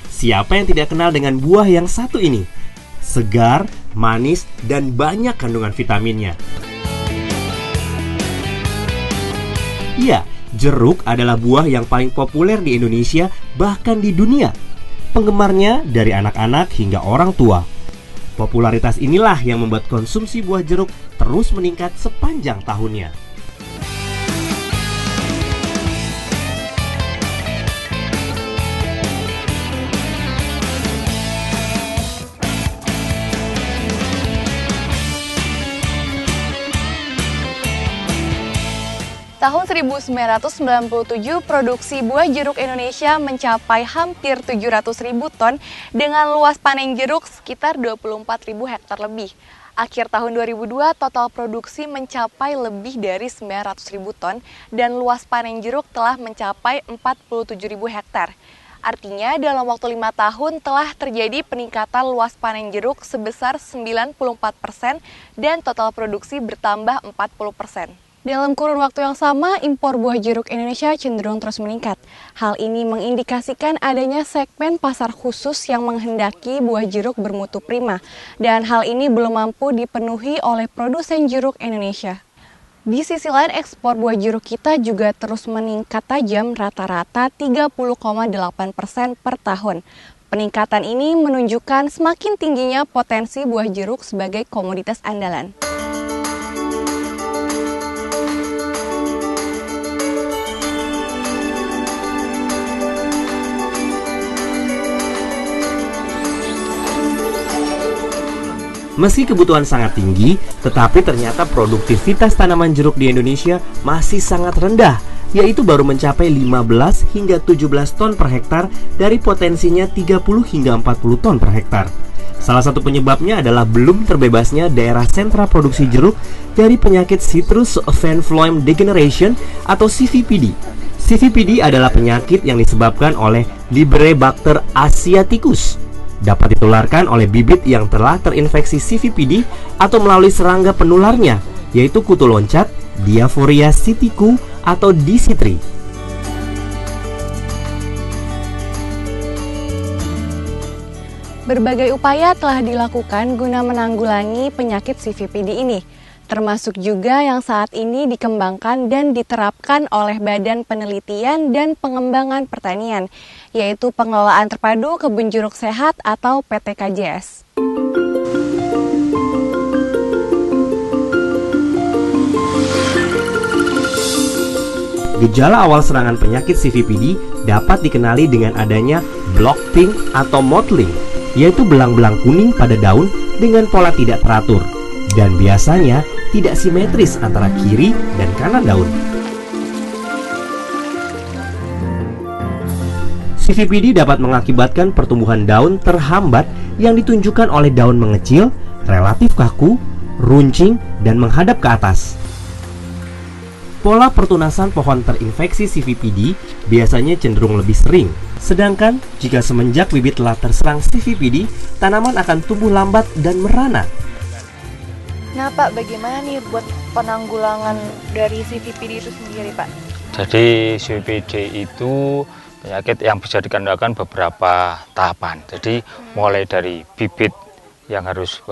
Siapa yang tidak kenal dengan buah yang satu ini? Segar, manis, dan banyak kandungan vitaminnya. Iya, jeruk adalah buah yang paling populer di Indonesia, bahkan di dunia. Penggemarnya dari anak-anak hingga orang tua. Popularitas inilah yang membuat konsumsi buah jeruk terus meningkat sepanjang tahunnya. Tahun 1997, produksi buah jeruk Indonesia mencapai hampir 700.000 ton dengan luas panen jeruk sekitar 24.000 hektar lebih. Akhir tahun 2002, total produksi mencapai lebih dari 900.000 ton dan luas panen jeruk telah mencapai 47.000 hektar. Artinya, dalam waktu 5 tahun telah terjadi peningkatan luas panen jeruk sebesar 94% dan total produksi bertambah 40%. Dalam kurun waktu yang sama, impor buah jeruk Indonesia cenderung terus meningkat. Hal ini mengindikasikan adanya segmen pasar khusus yang menghendaki buah jeruk bermutu prima. Dan hal ini belum mampu dipenuhi oleh produsen jeruk Indonesia. Di sisi lain, ekspor buah jeruk kita juga terus meningkat tajam, rata-rata 30,8% per tahun. Peningkatan ini menunjukkan semakin tingginya potensi buah jeruk sebagai komoditas andalan. Meski kebutuhan sangat tinggi, tetapi ternyata produktivitas tanaman jeruk di Indonesia masih sangat rendah, yaitu baru mencapai 15 hingga 17 ton per hektar dari potensinya 30 hingga 40 ton per hektar. Salah satu penyebabnya adalah belum terbebasnya daerah sentra produksi jeruk dari penyakit Citrus Vine Flower Degeneration atau CVPD. CVPD adalah penyakit yang disebabkan oleh Liberibacter asiaticus. Dapat ditularkan oleh bibit yang telah terinfeksi CVPD atau melalui serangga penularnya, yaitu kutu loncat, Diaphoria sitiku, atau disitri. Berbagai upaya telah dilakukan guna menanggulangi penyakit CVPD ini, termasuk juga yang saat ini dikembangkan dan diterapkan oleh Badan Penelitian dan Pengembangan Pertanian, yaitu Pengelolaan Terpadu Kebun Jeruk Sehat atau PTKJS. Gejala awal serangan penyakit CVPD dapat dikenali dengan adanya blotting atau mottling, yaitu belang-belang kuning pada daun dengan pola tidak teratur dan biasanya tidak simetris antara kiri dan kanan daun. CVPD dapat mengakibatkan pertumbuhan daun terhambat yang ditunjukkan oleh daun mengecil, relatif kaku, runcing, dan menghadap ke atas. Pola pertunasan pohon terinfeksi CVPD biasanya cenderung lebih sering. Sedangkan jika semenjak bibit telah terserang CVPD, tanaman akan tumbuh lambat dan merana. Nah Pak, bagaimana nih buat penanggulangan dari CVPD itu sendiri Pak? Jadi CVPD itu penyakit yang bisa dikendalikan beberapa tahapan. Jadi mulai dari bibit yang harus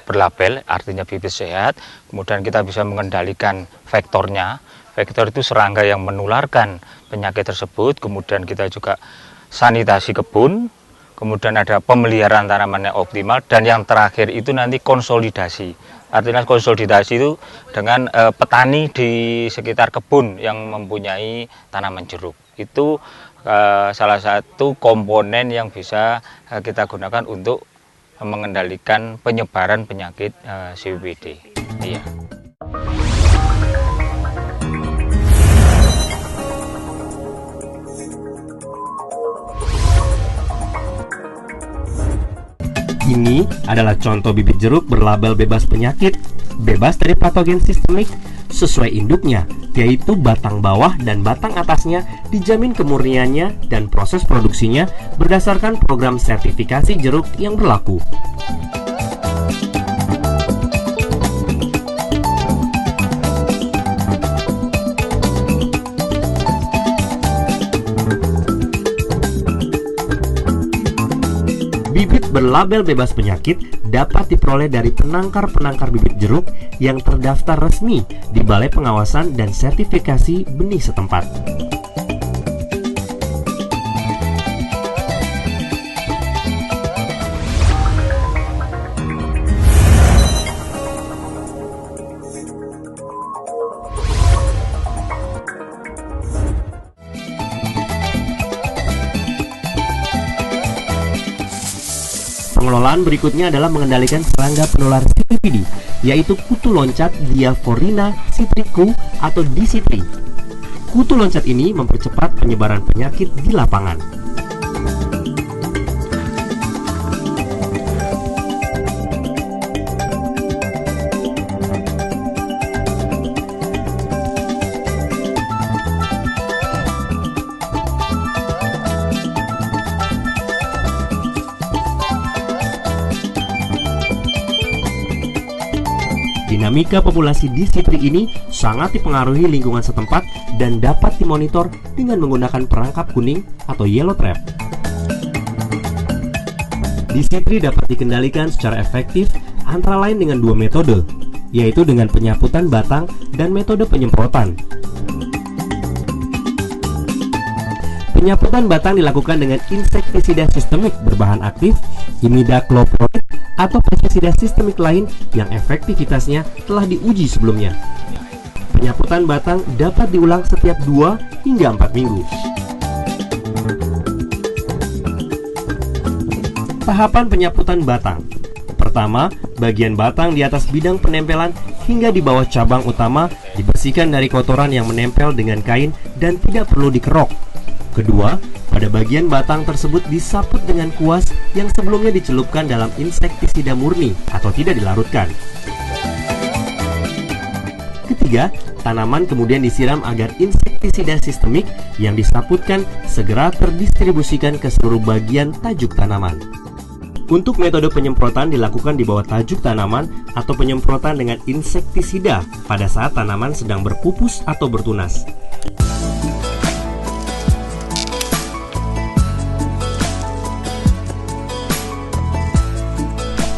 berlabel, artinya bibit sehat. Kemudian kita bisa mengendalikan vektornya. Vektor itu serangga yang menularkan penyakit tersebut. Kemudian kita juga sanitasi kebun. Kemudian ada pemeliharaan tanamannya optimal. Dan yang terakhir itu nanti konsolidasi. Artinya konsolidasi itu dengan petani di sekitar kebun yang mempunyai tanaman jeruk. Itu salah satu komponen yang bisa kita gunakan untuk mengendalikan penyebaran penyakit CVPD. Iya. Ini adalah contoh bibit jeruk berlabel bebas penyakit, bebas dari patogen sistemik, sesuai induknya, yaitu batang bawah dan batang atasnya dijamin kemurniannya dan proses produksinya berdasarkan program sertifikasi jeruk yang berlaku. berlabel bebas penyakit dapat diperoleh dari penangkar-penangkar bibit jeruk yang terdaftar resmi di Balai Pengawasan dan Sertifikasi Benih setempat. Pengelolaan berikutnya adalah mengendalikan serangga penular CVPD, yaitu kutu loncat Diaphorina citricu atau DCITRI. Kutu loncat ini mempercepat penyebaran penyakit di lapangan. Dinamika populasi DCITRI ini sangat dipengaruhi lingkungan setempat dan dapat dimonitor dengan menggunakan perangkap kuning atau yellow trap. DCITRI dapat dikendalikan secara efektif antara lain dengan dua metode, yaitu dengan penyaputan batang dan metode penyemprotan. Penyaputan batang dilakukan dengan insektisida sistemik berbahan aktif, imidacloprid, atau pestisida sistemik lain yang efektivitasnya telah diuji sebelumnya. Penyaputan batang dapat diulang setiap 2 hingga 4 minggu. Tahapan penyaputan batang. Pertama, bagian batang di atas bidang penempelan hingga di bawah cabang utama dibersihkan dari kotoran yang menempel dengan kain dan tidak perlu dikerok. Kedua, pada bagian batang tersebut disaput dengan kuas yang sebelumnya dicelupkan dalam insektisida murni atau tidak dilarutkan. Ketiga, tanaman kemudian disiram agar insektisida sistemik yang disaputkan segera terdistribusikan ke seluruh bagian tajuk tanaman. Untuk metode penyemprotan dilakukan di bawah tajuk tanaman atau penyemprotan dengan insektisida pada saat tanaman sedang berpupus atau bertunas.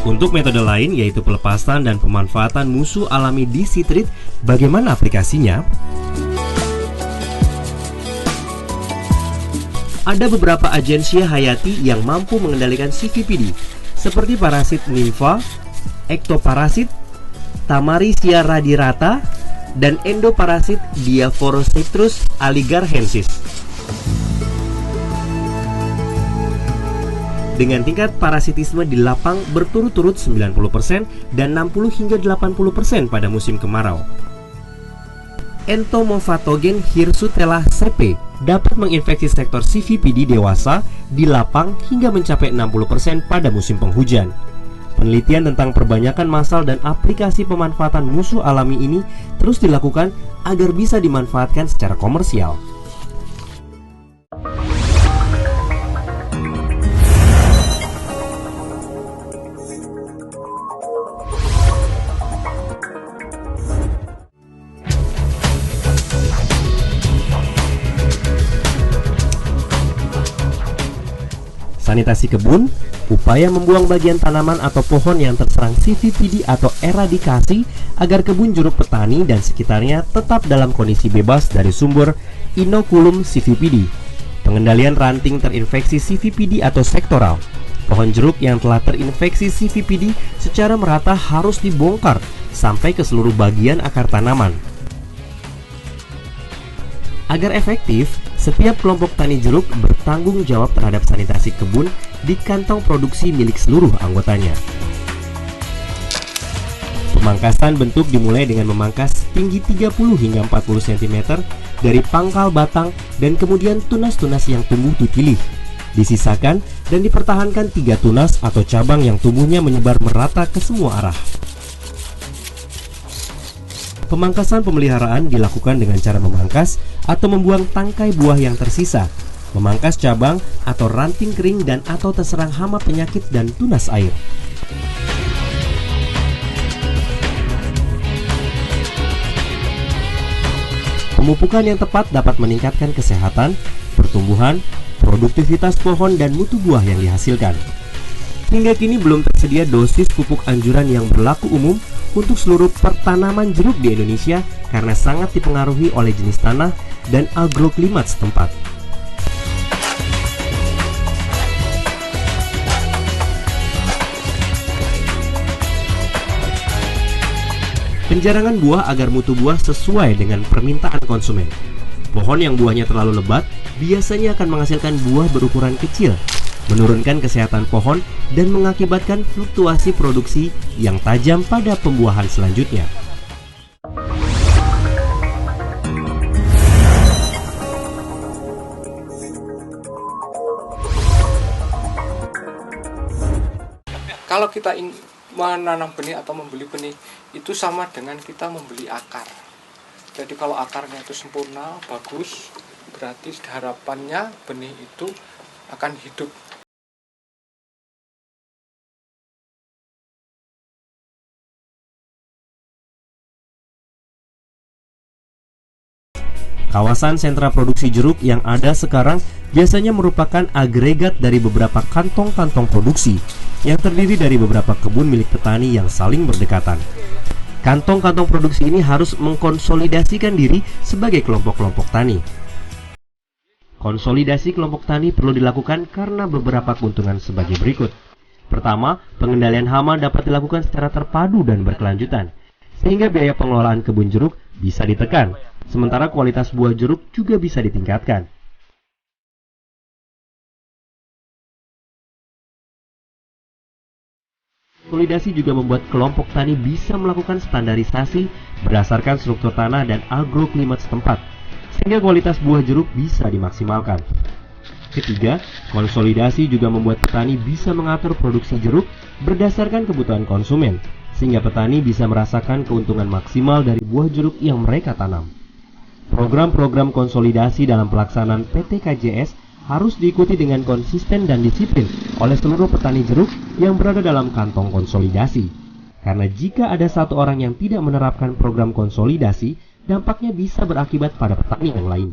Untuk metode lain yaitu pelepasan dan pemanfaatan musuh alami DCITRI, bagaimana aplikasinya? Ada beberapa agensia hayati yang mampu mengendalikan CVPD, seperti parasit nimfa, ektoparasit, Tamarisia radiata, dan endoparasit Diaphorocectrus aligarhensis. Dengan tingkat parasitisme di lapang berturut-turut 90% dan 60 hingga 80% pada musim kemarau. Entomopatogen Hirsutella cp dapat menginfeksi sektor CVPD dewasa di lapang hingga mencapai 60% pada musim penghujan. Penelitian tentang perbanyakan masal dan aplikasi pemanfaatan musuh alami ini terus dilakukan agar bisa dimanfaatkan secara komersial. Sanitasi kebun, upaya membuang bagian tanaman atau pohon yang terserang CVPD atau eradikasi agar kebun jeruk petani dan sekitarnya tetap dalam kondisi bebas dari sumber inokulum CVPD. Pengendalian ranting terinfeksi CVPD atau sektoral. Pohon jeruk yang telah terinfeksi CVPD secara merata harus dibongkar sampai ke seluruh bagian akar tanaman. Agar efektif, setiap kelompok tani jeruk bertanggung jawab terhadap sanitasi kebun di kantong produksi milik seluruh anggotanya. Pemangkasan bentuk dimulai dengan memangkas tinggi 30 hingga 40 cm dari pangkal batang dan kemudian tunas-tunas yang tumbuh dipilih, disisakan dan dipertahankan 3 tunas atau cabang yang tumbuhnya menyebar merata ke semua arah. Pemangkasan pemeliharaan dilakukan dengan cara memangkas atau membuang tangkai buah yang tersisa, memangkas cabang atau ranting kering dan atau terserang hama penyakit dan tunas air. Pemupukan yang tepat dapat meningkatkan kesehatan, pertumbuhan, produktivitas pohon dan mutu buah yang dihasilkan. Hingga kini belum tersedia dosis pupuk anjuran yang berlaku umum untuk seluruh pertanaman jeruk di Indonesia karena sangat dipengaruhi oleh jenis tanah dan agroklimat setempat. Penjarangan buah agar mutu buah sesuai dengan permintaan konsumen. Pohon yang buahnya terlalu lebat biasanya akan menghasilkan buah berukuran kecil, menurunkan kesehatan pohon, dan mengakibatkan fluktuasi produksi yang tajam pada pembuahan selanjutnya. Kalau kita menanam benih atau membeli benih, itu sama dengan kita membeli akar. Jadi kalau akarnya itu sempurna, bagus, berarti harapannya benih itu akan hidup. Kawasan sentra produksi jeruk yang ada sekarang biasanya merupakan agregat dari beberapa kantong-kantong produksi yang terdiri dari beberapa kebun milik petani yang saling berdekatan. Kantong-kantong produksi ini harus mengkonsolidasikan diri sebagai kelompok-kelompok tani. Konsolidasi kelompok tani perlu dilakukan karena beberapa keuntungan sebagai berikut. Pertama, pengendalian hama dapat dilakukan secara terpadu dan berkelanjutan, sehingga biaya pengelolaan kebun jeruk bisa ditekan, sementara kualitas buah jeruk juga bisa ditingkatkan. Konsolidasi juga membuat kelompok tani bisa melakukan standarisasi berdasarkan struktur tanah dan agroklimat setempat, sehingga kualitas buah jeruk bisa dimaksimalkan. Ketiga, konsolidasi juga membuat petani bisa mengatur produksi jeruk berdasarkan kebutuhan konsumen, sehingga petani bisa merasakan keuntungan maksimal dari buah jeruk yang mereka tanam. Program-program konsolidasi dalam pelaksanaan PT KJS harus diikuti dengan konsisten dan disiplin oleh seluruh petani jeruk yang berada dalam kantong konsolidasi. Karena jika ada satu orang yang tidak menerapkan program konsolidasi, dampaknya bisa berakibat pada petani yang lain.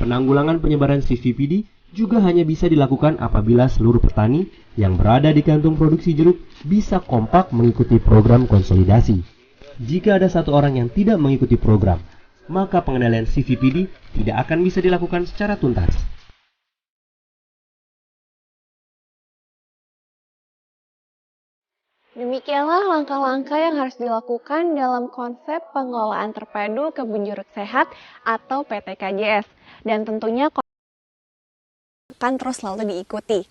Penanggulangan penyebaran CVPD juga hanya bisa dilakukan apabila seluruh petani yang berada di kantung produksi jeruk bisa kompak mengikuti program konsolidasi. Jika ada satu orang yang tidak mengikuti program, maka pengendalian CVPD tidak akan bisa dilakukan secara tuntas. Demikianlah langkah-langkah yang harus dilakukan dalam konsep pengelolaan terpadu kebun jeruk sehat atau PT KJS. Dan tentunya akan terus selalu diikuti.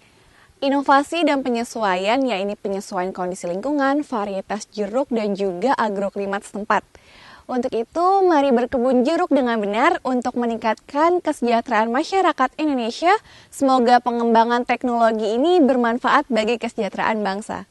Inovasi dan penyesuaian, yaitu penyesuaian kondisi lingkungan, varietas jeruk, dan juga agroklimat setempat. Untuk itu, mari berkebun jeruk dengan benar untuk meningkatkan kesejahteraan masyarakat Indonesia. Semoga pengembangan teknologi ini bermanfaat bagi kesejahteraan bangsa.